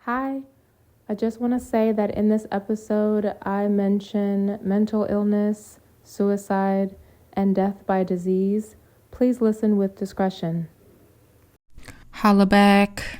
Hi, I just want to say that in this episode, I mention mental illness, suicide, and death by disease. Please listen with discretion. Holla back.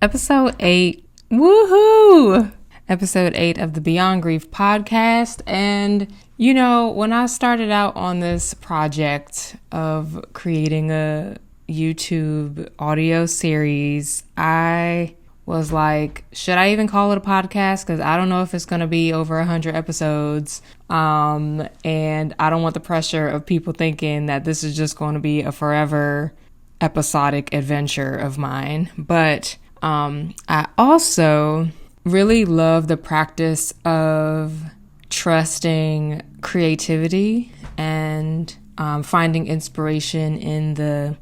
Episode 8. Woohoo! Episode 8 of the Beyond Grief podcast. And, when I started out on this project of creating a YouTube audio series, I was like, should I even call it a podcast? Because I don't know if it's going to be over 100 episodes. And I don't want the pressure of people thinking that this is just going to be a forever episodic adventure of mine. But I also really love the practice of trusting creativity and finding inspiration in the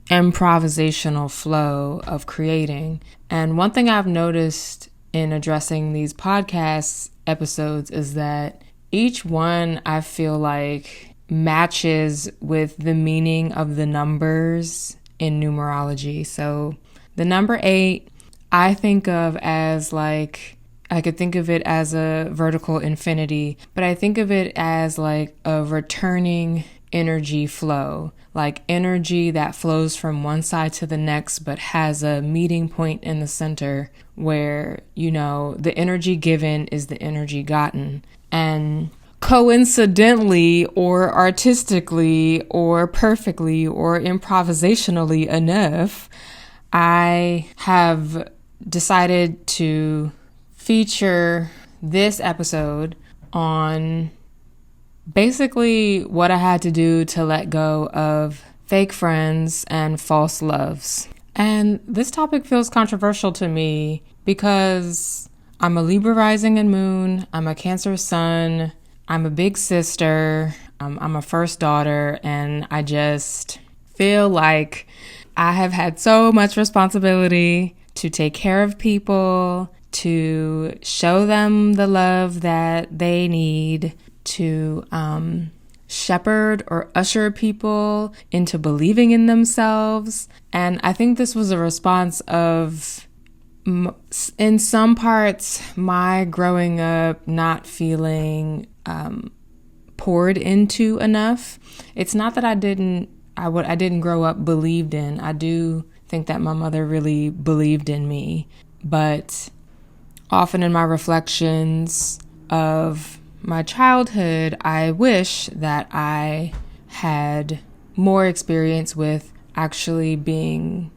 improvisational flow of creating. And one thing I've noticed in addressing these podcast episodes is that each one I feel like matches with the meaning of the numbers in numerology. So the number 8, I think of as like, I could think of it as a vertical infinity, but I think of it as like a returning energy flow, like energy that flows from one side to the next, but has a meeting point in the center where, the energy given is the energy gotten. And coincidentally or artistically or perfectly or improvisationally enough, I have decided to feature this episode on basically what I had to do to let go of fake friends and false loves. And this topic feels controversial to me because I'm a Libra rising and moon, I'm a Cancer sun, I'm a big sister, I'm a first daughter, and I just feel like I have had so much responsibility to take care of people, to show them the love that they need, to shepherd or usher people into believing in themselves. And I think this was a response of, in some parts, my growing up not feeling poured into enough. It's not that I didn't grow up believed in. I do think that my mother really believed in me, but often in my reflections of my childhood, I wish that I had more experience with actually being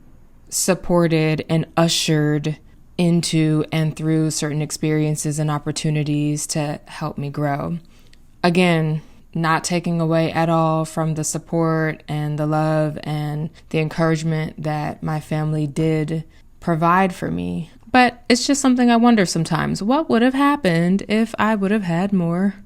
supported and ushered into and through certain experiences and opportunities to help me grow. Again, not taking away at all from the support and the love and the encouragement that my family did provide for me. But it's just something I wonder sometimes. What would have happened if I would have had more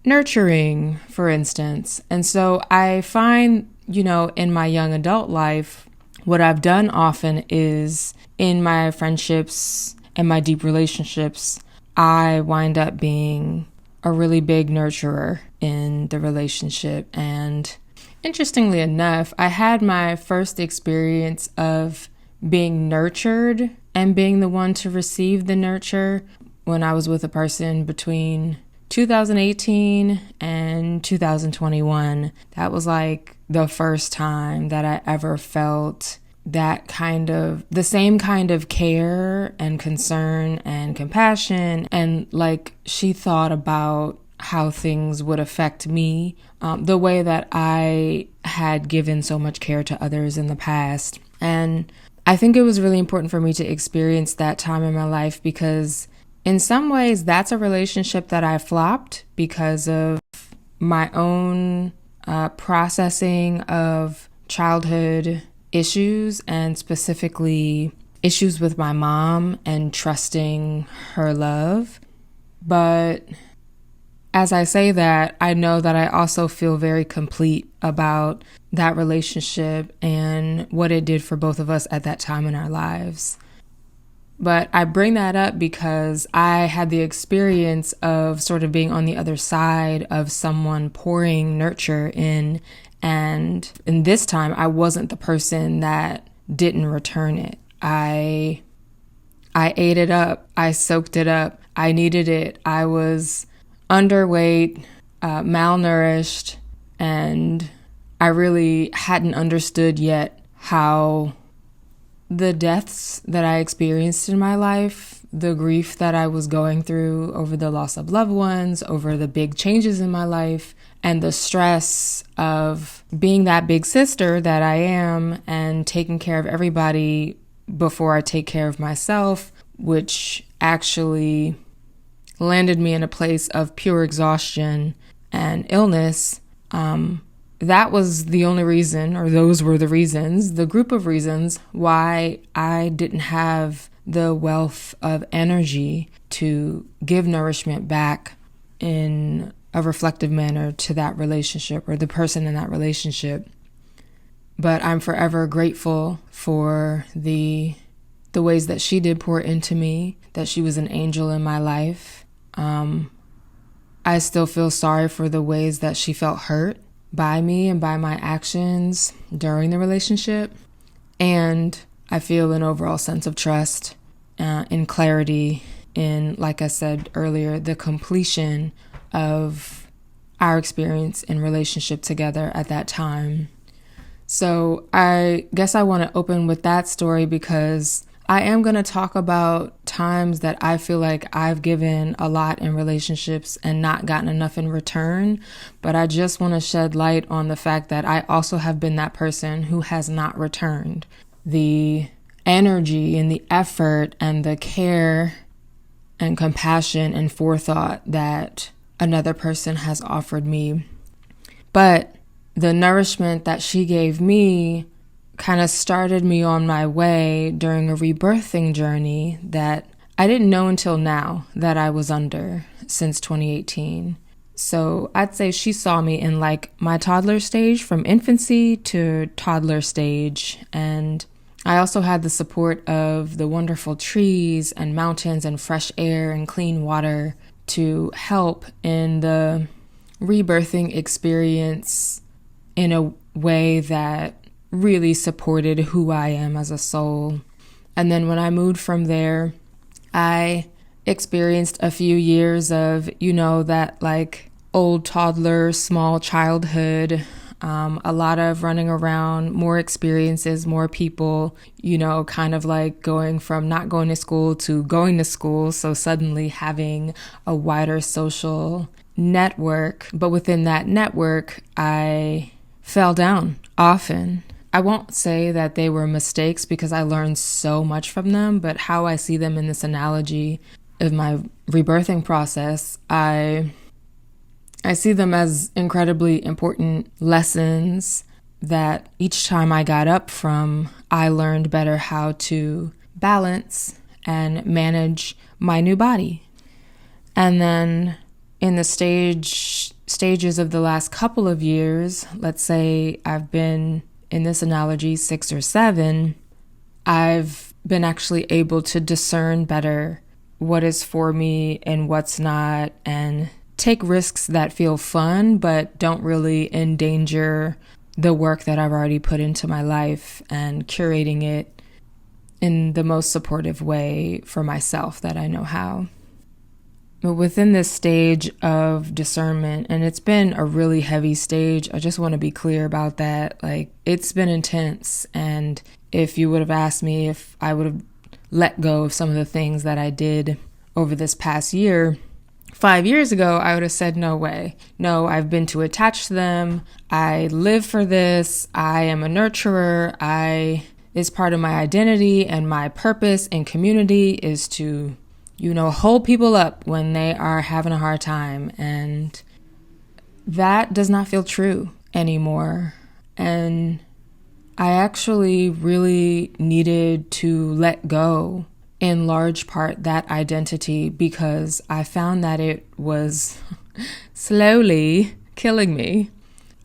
nurturing, for instance? And so I find, in my young adult life, what I've done often is in my friendships and my deep relationships, I wind up being a really big nurturer in the relationship. And interestingly enough, I had my first experience of being nurtured and being the one to receive the nurture when I was with a person between 2018 and 2021. That was like the first time that I ever felt the same kind of care and concern and compassion, and like she thought about how things would affect me, the way that I had given so much care to others in the past. And I think it was really important for me to experience that time in my life because in some ways that's a relationship that I flopped because of my own processing of childhood issues, and specifically issues with my mom and trusting her love. But as I say that, I know that I also feel very complete about that relationship and what it did for both of us at that time in our lives. But I bring that up because I had the experience of sort of being on the other side of someone pouring nurture in, and in this time I wasn't the person that didn't return it. I I ate it up. I soaked it up. I needed it. I was underweight, malnourished, and I really hadn't understood yet how the deaths that I experienced in my life, the grief that I was going through over the loss of loved ones, over the big changes in my life, and the stress of being that big sister that I am and taking care of everybody before I take care of myself, which actually landed me in a place of pure exhaustion and illness. That was the only reason, or those were the reasons, the group of reasons why I didn't have the wealth of energy to give nourishment back in a reflective manner to that relationship or the person in that relationship. But I'm forever grateful for the ways that she did pour into me, that she was an angel in my life. I still feel sorry for the ways that she felt hurt by me and by my actions during the relationship. And I feel an overall sense of trust and clarity in, like I said earlier, the completion of our experience in relationship together at that time. So I guess I want to open with that story because I am going to talk about times that I feel like I've given a lot in relationships and not gotten enough in return. But I just want to shed light on the fact that I also have been that person who has not returned the energy and the effort and the care and compassion and forethought that another person has offered me. But the nourishment that she gave me kind of started me on my way during a rebirthing journey that I didn't know until now that I was under since 2018. So I'd say she saw me in like my toddler stage, from infancy to toddler stage. And I also had the support of the wonderful trees and mountains and fresh air and clean water to help in the rebirthing experience in a way that really supported who I am as a soul. And then when I moved from there, I experienced a few years of, that like old toddler, small childhood, a lot of running around, more experiences, more people, kind of like going from not going to school to going to school. So suddenly having a wider social network. But within that network, I fell down often. I won't say that they were mistakes because I learned so much from them, but how I see them in this analogy of my rebirthing process, I see them as incredibly important lessons that each time I got up from, I learned better how to balance and manage my new body. And then in the stages of the last couple of years, let's say I've been, in this analogy, 6 or 7, I've been actually able to discern better what is for me and what's not, and take risks that feel fun but don't really endanger the work that I've already put into my life, and curating it in the most supportive way for myself that I know how. But within this stage of discernment, and it's been a really heavy stage, I just want to be clear about that. Like, it's been intense. And if you would have asked me if I would have let go of some of the things that I did over this past year, 5 years ago, I would have said, no way. No, I've been too attached to them. I live for this. I am a nurturer. It's part of my identity, and my purpose in community is to hold people up when they are having a hard time. And that does not feel true anymore. And I actually really needed to let go, in large part, that identity, because I found that it was slowly killing me.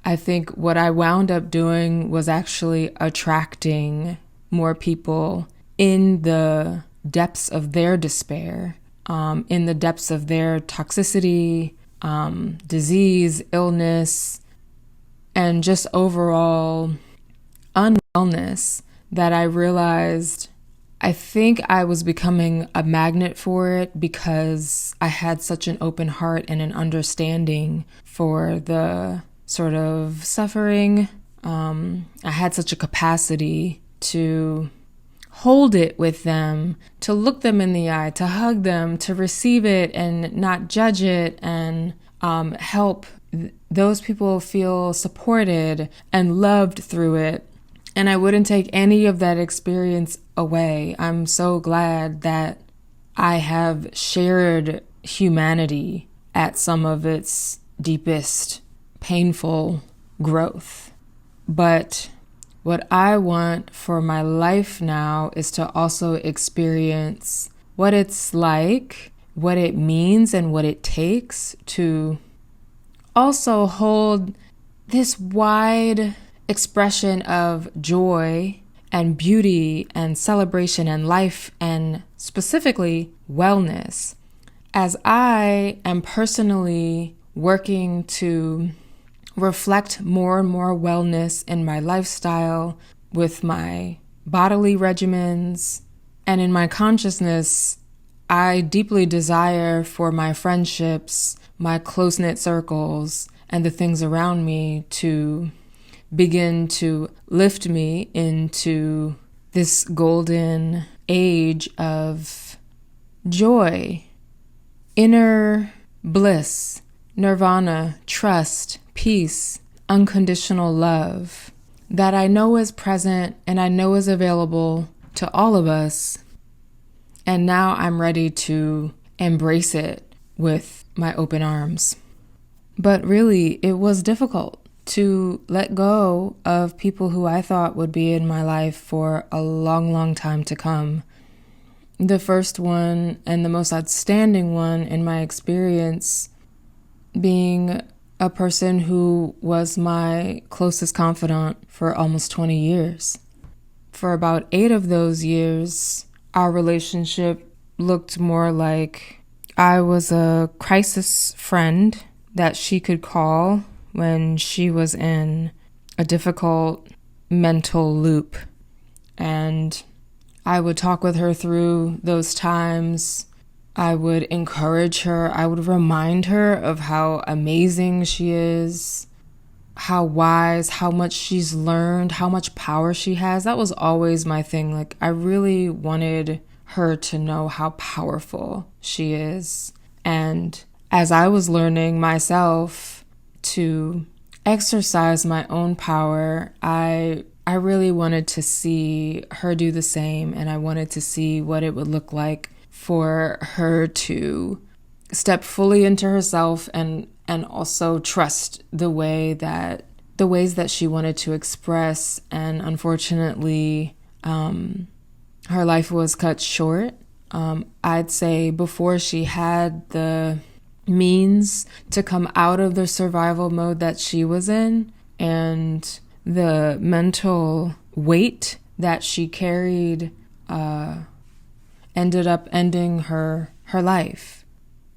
I think what I wound up doing was actually attracting more people in the depths of their despair, in the depths of their toxicity, disease, illness, and just overall unwellness, that I realized I think I was becoming a magnet for it because I had such an open heart and an understanding for the sort of suffering. I had such a capacity to hold it with them, to look them in the eye, to hug them, to receive it and not judge it, and help those people feel supported and loved through it. And I wouldn't take any of that experience away. I'm so glad that I have shared humanity at some of its deepest, painful growth. But what I want for my life now is to also experience what it's like, what it means, and what it takes to also hold this wide expression of joy and beauty and celebration and life, and specifically wellness, as I am personally working to reflect more and more wellness in my lifestyle, with my bodily regimens, and in my consciousness. I deeply desire for my friendships, my close-knit circles, and the things around me to begin to lift me into this golden age of joy, inner bliss, nirvana, trust, peace, unconditional love that I know is present and I know is available to all of us. And now I'm ready to embrace it with my open arms. But really, it was difficult to let go of people who I thought would be in my life for a long, long time to come. The first one and the most outstanding one in my experience being a person who was my closest confidant for almost 20 years. For about 8 of those years, our relationship looked more like I was a crisis friend that she could call when she was in a difficult mental loop. And I would talk with her through those times. I would encourage her. I would remind her of how amazing she is, how wise, how much she's learned, how much power she has. That was always my thing. Like, I really wanted her to know how powerful she is. And as I was learning myself to exercise my own power, I really wanted to see her do the same, and I wanted to see what it would look like for her to step fully into herself and also trust the ways that she wanted to express. And unfortunately, her life was cut short. I'd say before she had the means to come out of the survival mode that she was in, and the mental weight that she carried ended up ending her life.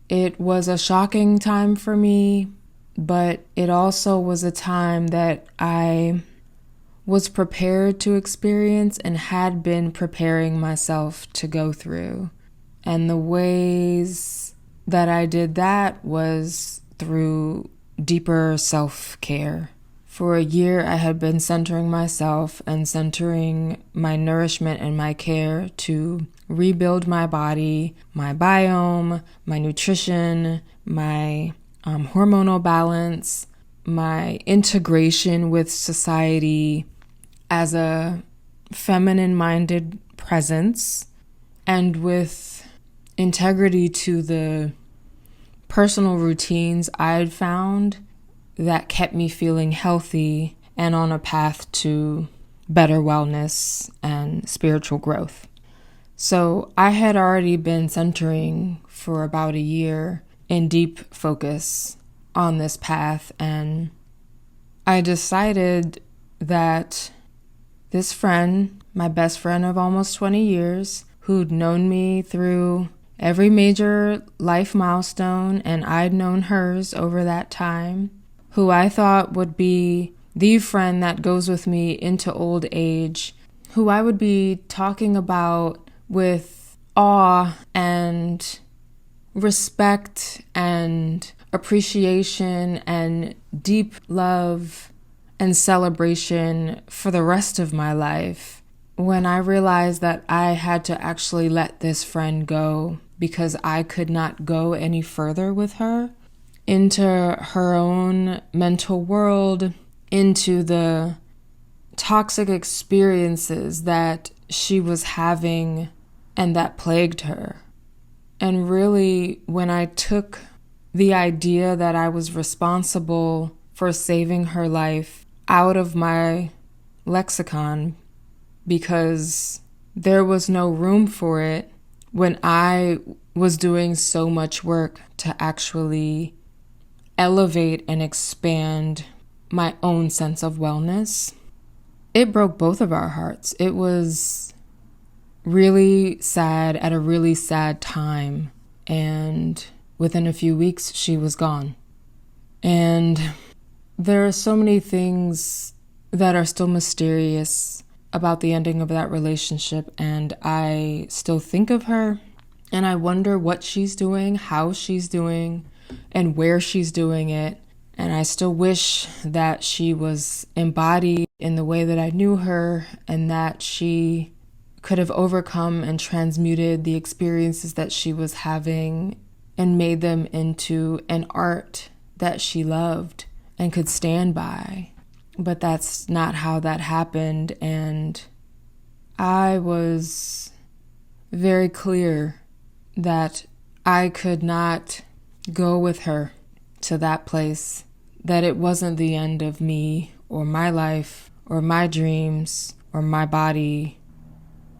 It was a shocking time for me, but it also was a time that I was prepared to experience and had been preparing myself to go through. And the ways that I did that was through deeper self-care. For a year, I had been centering myself and centering my nourishment and my care to rebuild my body, my biome, my nutrition, my hormonal balance, my integration with society as a feminine-minded presence, and with integrity to the personal routines I'd found that kept me feeling healthy and on a path to better wellness and spiritual growth. So I had already been centering for about a year in deep focus on this path, and I decided that this friend, my best friend of almost 20 years, who'd known me through every major life milestone, and I'd known hers over that time, who I thought would be the friend that goes with me into old age, who I would be talking about with awe and respect and appreciation and deep love and celebration for the rest of my life when I realized that I had to actually let this friend go because I could not go any further with her into her own mental world, into the toxic experiences that she was having and that plagued her. And really, when I took the idea that I was responsible for saving her life out of my lexicon because there was no room for it when I was doing so much work to actually elevate and expand my own sense of wellness, it broke both of our hearts. It was really sad at a really sad time, and within a few weeks she was gone. And there are so many things that are still mysterious about the ending of that relationship, and I still think of her and I wonder what she's doing, how she's doing, and where she's doing it. And I still wish that she was embodied in the way that I knew her and that she could have overcome and transmuted the experiences that she was having and made them into an art that she loved and could stand by. But that's not how that happened, and I was very clear that I could not go with her to that place, that it wasn't the end of me or my life or my dreams or my body,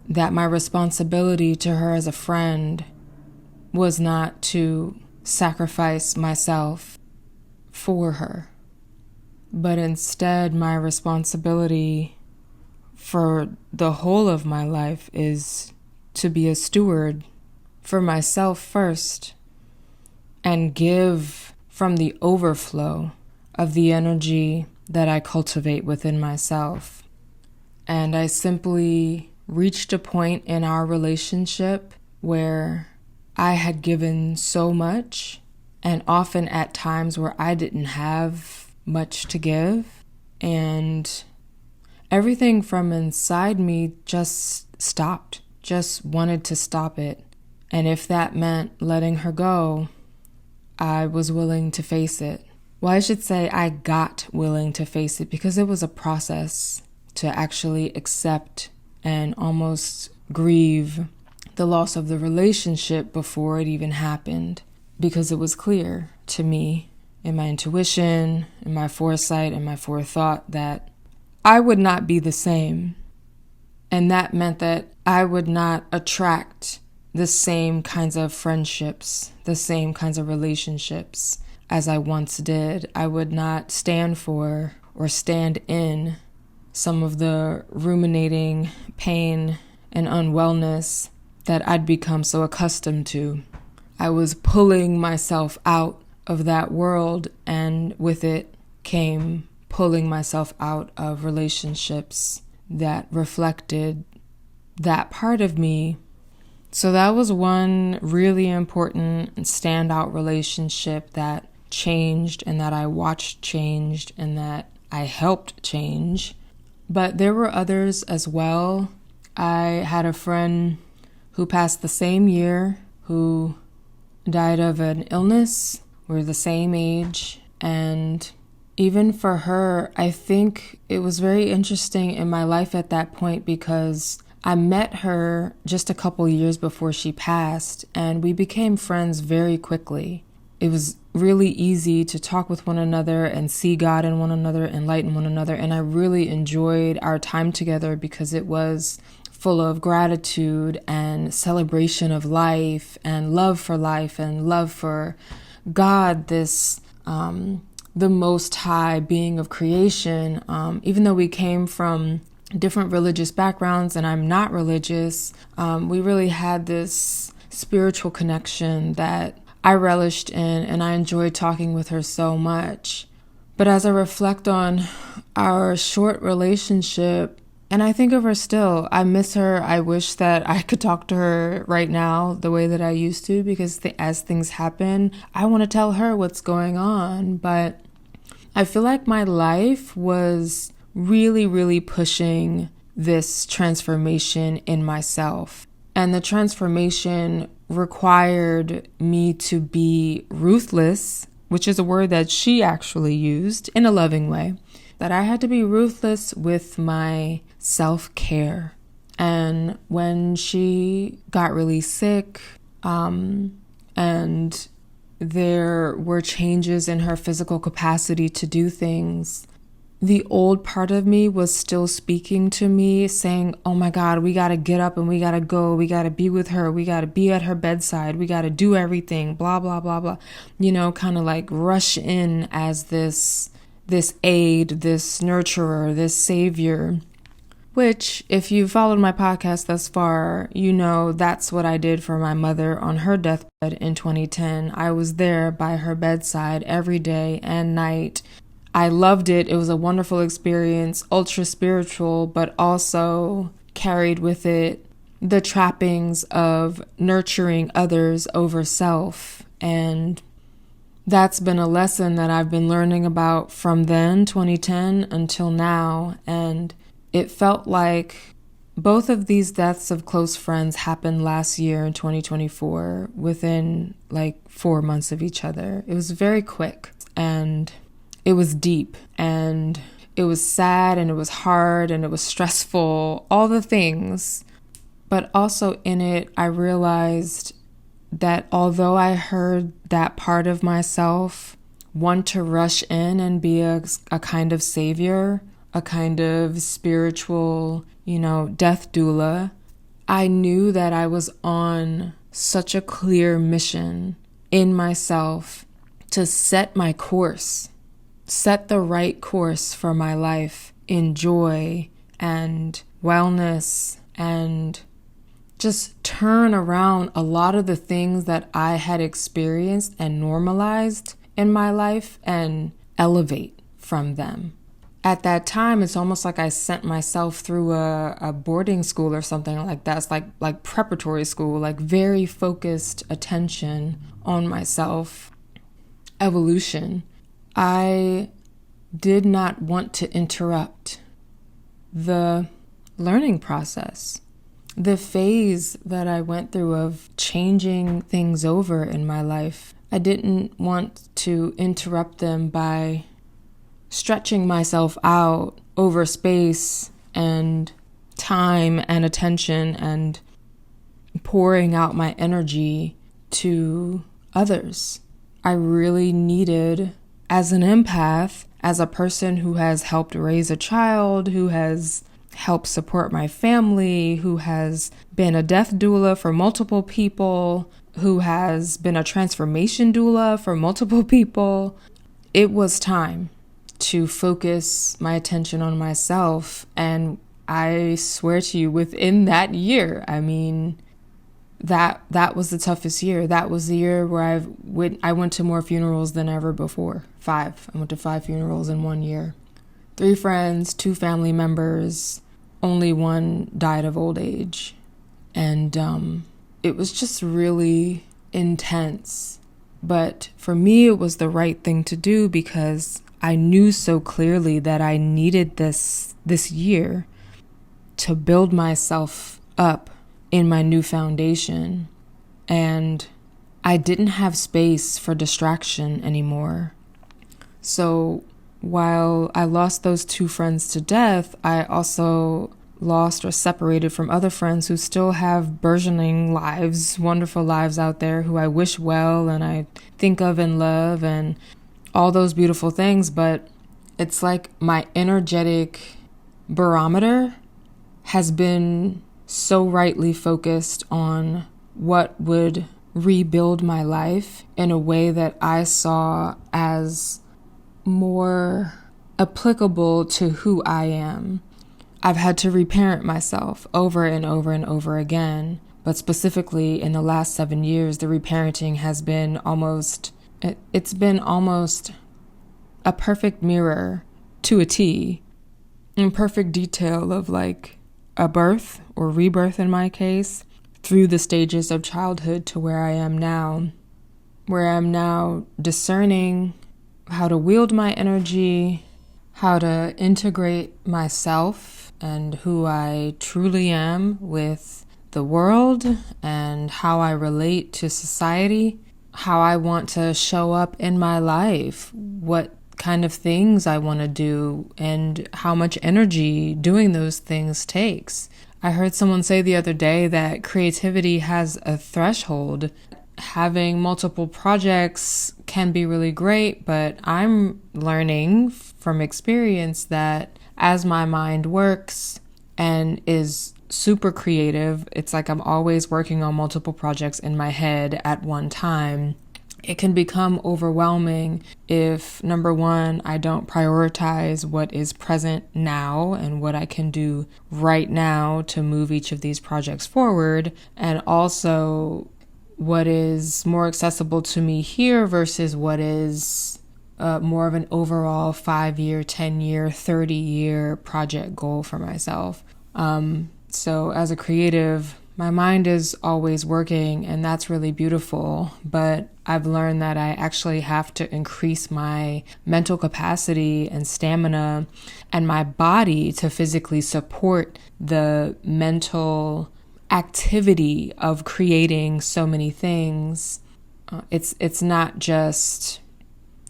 that my responsibility to her as a friend was not to sacrifice myself for her, but instead my responsibility for the whole of my life is to be a steward for myself first and give from the overflow of the energy that I cultivate within myself. And I simply reached a point in our relationship where I had given so much, and often at times where I didn't have much to give, and everything from inside me just stopped, just wanted to stop it. And if that meant letting her go, I was willing to face it. Well, I should say I got willing to face it because it was a process to actually accept and almost grieve the loss of the relationship before it even happened, because it was clear to me in my intuition, in my foresight, and my forethought that I would not be the same. And that meant that I would not attract the same kinds of friendships, the same kinds of relationships as I once did. I would not stand for or stand in some of the ruminating pain and unwellness that I'd become so accustomed to. I was pulling myself out of that world, and with it came pulling myself out of relationships that reflected that part of me. So that was one really important standout relationship that changed and that I watched changed and that I helped change. But there were others as well. I had a friend who passed the same year, who died of an illness. We're the same age. And even for her, I think it was very interesting in my life at that point because I met her just a couple years before she passed, and we became friends very quickly. It was really easy to talk with one another and see God in one another, enlighten one another, and I really enjoyed our time together because it was full of gratitude and celebration of life and love for God, this the Most High being of creation. Even though we came from different religious backgrounds and I'm not religious, we really had this spiritual connection that I relished in, and I enjoyed talking with her so much. But as I reflect on our short relationship And I think of her still. I miss her. I wish that I could talk to her right now the way that I used to, because as things happen, I want to tell her what's going on. But I feel like my life was really, really pushing this transformation in myself. And the transformation required me to be ruthless, which is a word that she actually used in a loving way, that I had to be ruthless with my self-care. And when she got really sick, and there were changes in her physical capacity to do things, the old part of me was still speaking to me, saying, oh my God, we got to get up and we got to go. We got to be with her. We got to be at her bedside. We got to do everything, blah, blah, blah, blah. Kind of like rush in as this aid, this nurturer, this savior, which if you followed my podcast thus far, that's what I did for my mother on her deathbed in 2010. I was there by her bedside every day and night. I loved it. It was a wonderful experience, ultra spiritual, but also carried with it the trappings of nurturing others over self. And that's been a lesson that I've been learning about from then, 2010, until now. And it felt like both of these deaths of close friends happened last year in 2024, within like 4 months of each other. It was very quick, and it was deep, and it was sad, and it was hard, and it was stressful, all the things. But also in it, I realized that although I heard that part of myself want to rush in and be a kind of savior, a kind of spiritual, death doula, I knew that I was on such a clear mission in myself to set my course, set the right course for my life in joy and wellness, and just turn around a lot of the things that I had experienced and normalized in my life and elevate from them. At that time, it's almost like I sent myself through a boarding school or something like that. It's like preparatory school, like very focused attention on myself. Evolution. I did not want to interrupt the learning process, the phase that I went through of changing things over in my life. I didn't want to interrupt them by stretching myself out over space and time and attention and pouring out my energy to others. I really needed, as an empath, as a person who has helped raise a child, who has helped support my family, who has been a death doula for multiple people, who has been a transformation doula for multiple people, it was time to focus my attention on myself. And I swear to you, within that year, that was the toughest year. That was the year where I went to more funerals than ever before. 5. I went to 5 funerals in 1 year. 3 friends, 2 family members, only 1 died of old age. And it was just really intense. But for me, it was the right thing to do, because I knew so clearly that I needed this year to build myself up in my new foundation. And I didn't have space for distraction anymore. So while I lost those 2 friends to death, I also lost or separated from other friends who still have burgeoning lives, wonderful lives out there, who I wish well and I think of and love and all those beautiful things. But it's like my energetic barometer has been so rightly focused on what would rebuild my life in a way that I saw as more applicable to who I am. I've had to reparent myself over and over and over again, but specifically in the last 7 years, the reparenting has been almost a perfect mirror to a T in perfect detail of like a birth or rebirth in my case, through the stages of childhood to where I am now, where I'm now discerning how to wield my energy, how to integrate myself and who I truly am with the world and how I relate to society, how I want to show up in my life, what kind of things I want to do, and how much energy doing those things takes. I heard someone say the other day that creativity has a threshold. Having multiple projects can be really great, but I'm learning from experience that as my mind works and is super creative, it's like I'm always working on multiple projects in my head at one time. It can become overwhelming if, number one, I don't prioritize what is present now and what I can do right now to move each of these projects forward, and also what is more accessible to me here versus what is more of an overall 5-year, 10-year, 30-year project goal for myself. So as a creative, my mind is always working, and that's really beautiful, but I've learned that I actually have to increase my mental capacity and stamina and my body to physically support the mental activity of creating so many things. It's not just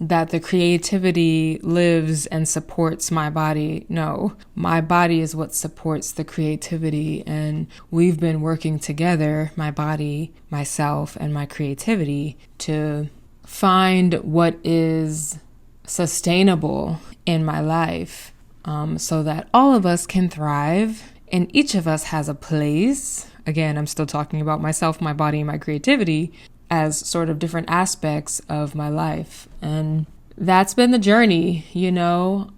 that the creativity lives and supports my body. No, my body is what supports the creativity, and we've been working together, my body, myself, and my creativity, to find what is sustainable in my life, so that all of us can thrive and each of us has a place. Again, I'm still talking about myself, my body, and my creativity as sort of different aspects of my life. And that's been the journey, you know?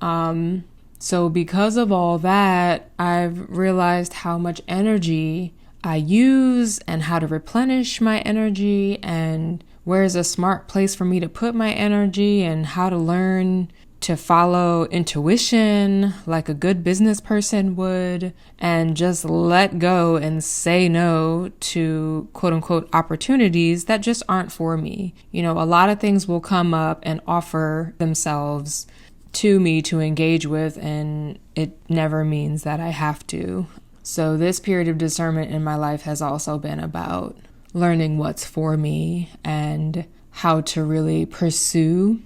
So because of all that, I've realized how much energy I use and how to replenish my energy and where's a smart place for me to put my energy and how to learn to follow intuition like a good business person would, and just let go and say no to quote unquote opportunities that just aren't for me. You know, a lot of things will come up and offer themselves to me to engage with, and it never means that I have to. So this period of discernment in my life has also been about learning what's for me and how to really pursue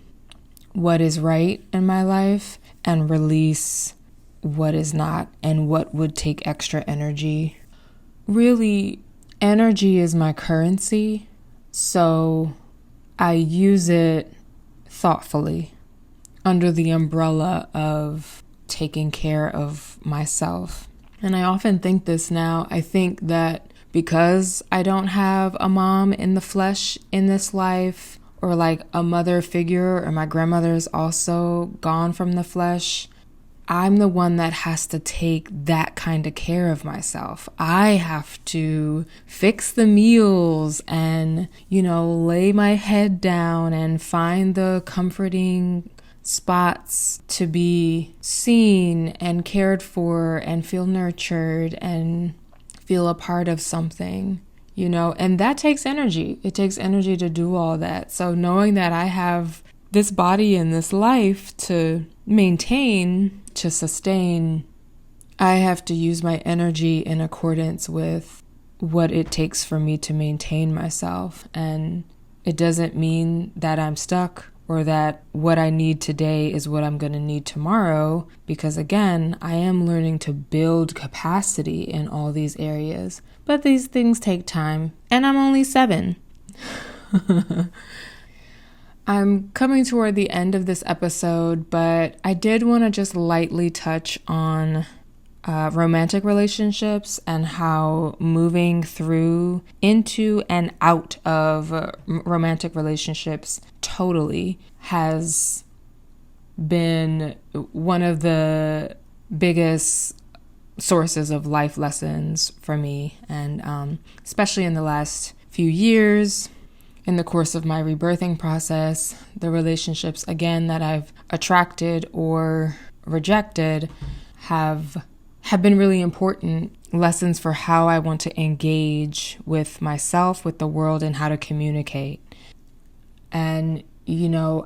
what is right in my life and release what is not and what would take extra energy. Really, energy is my currency, so I use it thoughtfully under the umbrella of taking care of myself. And I often think this now. I think that because I don't have a mom in the flesh in this life, or like a mother figure, or my grandmother is also gone from the flesh, I'm the one that has to take that kind of care of myself. I have to fix the meals and, you know, lay my head down and find the comforting spots to be seen and cared for and feel nurtured and feel a part of something. You know, and that takes energy. It takes energy to do all that. So knowing that I have this body and this life to maintain, to sustain, I have to use my energy in accordance with what it takes for me to maintain myself. And it doesn't mean that I'm stuck or that what I need today is what I'm going to need tomorrow, because again, I am learning to build capacity in all these areas. But these things take time, and I'm only 7. I'm coming toward the end of this episode, but I did want to just lightly touch on romantic relationships and how moving through, into, and out of romantic relationships totally has been one of the biggest sources of life lessons for me, and especially in the last few years, in the course of my rebirthing process, the relationships again that I've attracted or rejected have been really important lessons for how I want to engage with myself, with the world, and how to communicate. And,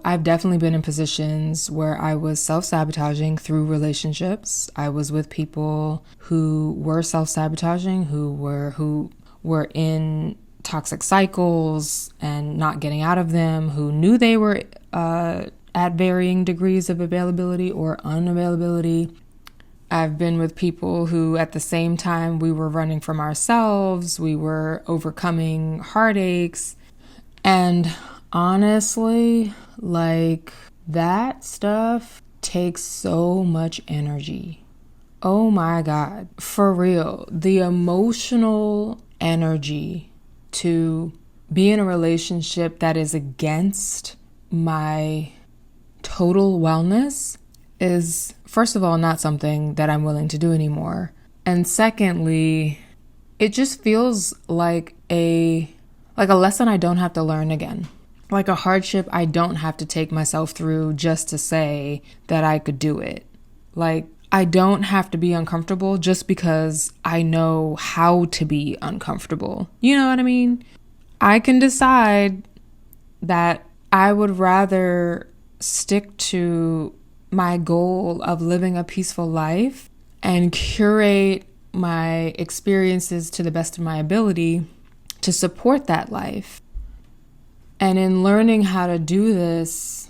I've definitely been in positions where I was self-sabotaging through relationships. I was with people who were self-sabotaging, who were in toxic cycles and not getting out of them, who knew they were at varying degrees of availability or unavailability. I've been with people who, at the same time, we were running from ourselves, we were overcoming heartaches. And honestly, that stuff takes so much energy. Oh my God, for real. The emotional energy to be in a relationship that is against my total wellness is, first of all, not something that I'm willing to do anymore. And secondly, it just feels like a lesson I don't have to learn again. Like a hardship I don't have to take myself through just to say that I could do it. Like, I don't have to be uncomfortable just because I know how to be uncomfortable. You know what I mean? I can decide that I would rather stick to my goal of living a peaceful life and curate my experiences to the best of my ability to support that life. And in learning how to do this,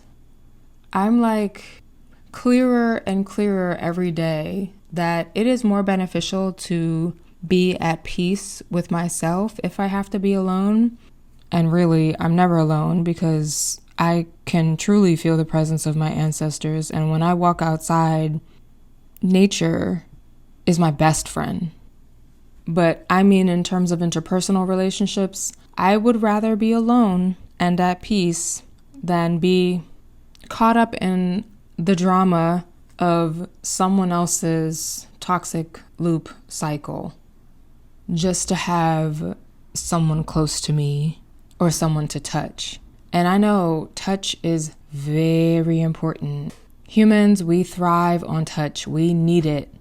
I'm clearer and clearer every day that it is more beneficial to be at peace with myself if I have to be alone. And really, I'm never alone because I can truly feel the presence of my ancestors. And when I walk outside, nature is my best friend. But I mean, in terms of interpersonal relationships, I would rather be alone and at peace than be caught up in the drama of someone else's toxic loop cycle just to have someone close to me or someone to touch. And I know touch is very important. Humans, we thrive on touch. We need it.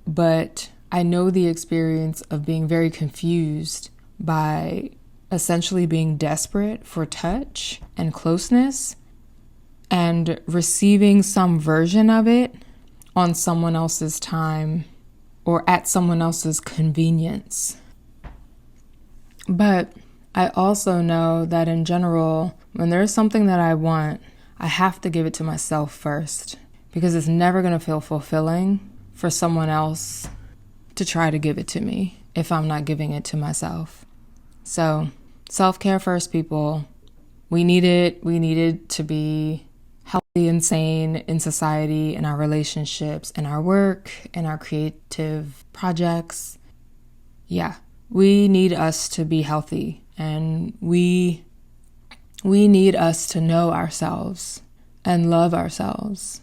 But I know the experience of being very confused by essentially being desperate for touch and closeness and receiving some version of it on someone else's time or at someone else's convenience. But I also know that in general, when there's something that I want, I have to give it to myself first because it's never going to feel fulfilling for someone else to try to give it to me if I'm not giving it to myself. So, self-care first, people. We need it. We need it to be healthy and sane in society, in our relationships, in our work, in our creative projects. Yeah, we need us to be healthy, and we need us to know ourselves and love ourselves.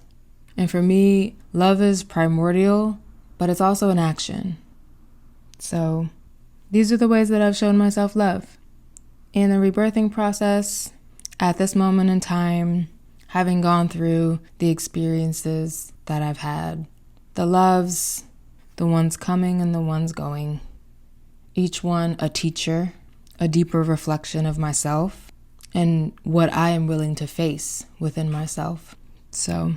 And for me, love is primordial, but it's also an action. So these are the ways that I've shown myself love. In the rebirthing process, at this moment in time, having gone through the experiences that I've had, the loves, the ones coming and the ones going, each one a teacher, a deeper reflection of myself and what I am willing to face within myself. So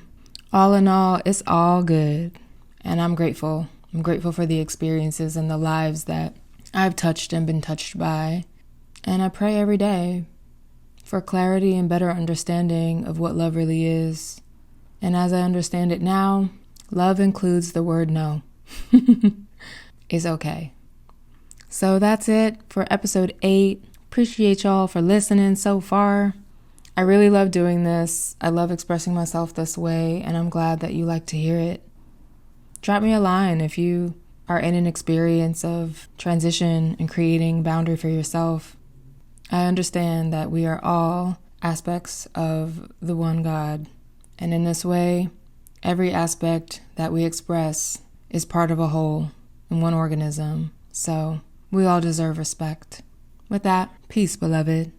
all in all, it's all good. And I'm grateful. I'm grateful for the experiences and the lives that I've touched and been touched by. And I pray every day for clarity and better understanding of what love really is. And as I understand it now, love includes the word no. It's okay. So that's it for episode 8. Appreciate y'all for listening so far. I really love doing this. I love expressing myself this way, and I'm glad that you like to hear it. Drop me a line if you are in an experience of transition and creating boundary for yourself. I understand that we are all aspects of the one God, and in this way, every aspect that we express is part of a whole in one organism, so we all deserve respect. With that, peace, beloved.